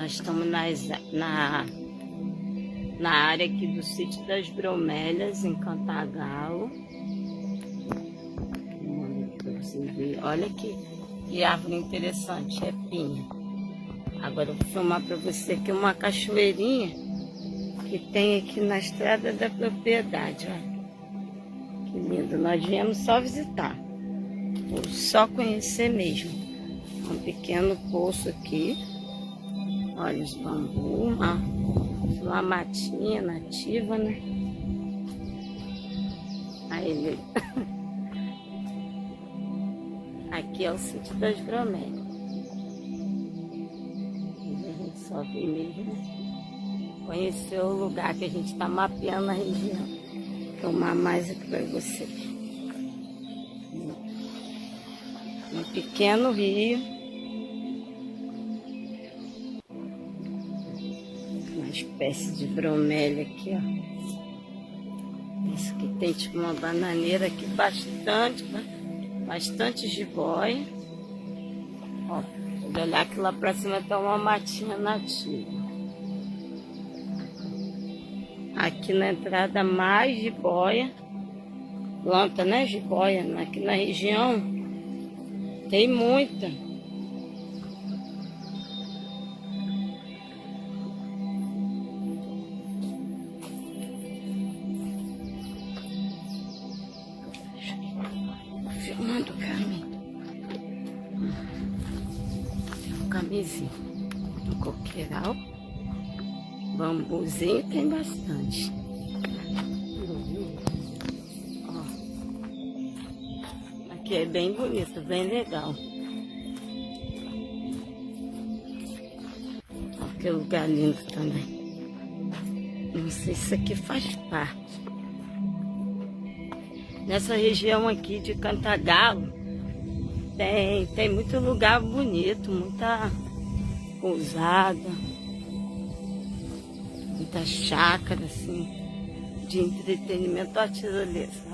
Nós estamos na área aqui do Sítio das Bromélias, em Cantagalo. Pra vocês verem. Olha que árvore interessante, é pinha. Agora eu vou filmar para você aqui uma cachoeirinha que tem aqui na estrada da propriedade. Ó. Que lindo, nós viemos só visitar, ou só conhecer mesmo. Um pequeno poço aqui. Olha os bambus, uma matinha nativa, né? Aí ele... Aqui é o Sítio das Bromélias. A gente só veio mesmo conhecer o lugar que a gente está mapeando a região. Vou tomar mais aqui para vocês. Um pequeno rio. Uma espécie de bromélia aqui, ó. Isso aqui tem tipo uma bananeira aqui, bastante jiboia. Ó, vou olhar aqui lá pra cima, tá uma matinha nativa. Aqui na entrada mais jiboia. Planta, né, jiboia? Aqui na região tem muita. Filmando o caminho. Tem um camisinho, um coqueiral, bambuzinho tem bastante. Ó, aqui é bem bonito, bem legal. Ó, que lugar lindo também. Não sei se isso aqui faz parte. Nessa região aqui de Cantagalo tem muito lugar bonito, muita pousada, muita chácara assim, de entretenimento. Ó, tirolesa.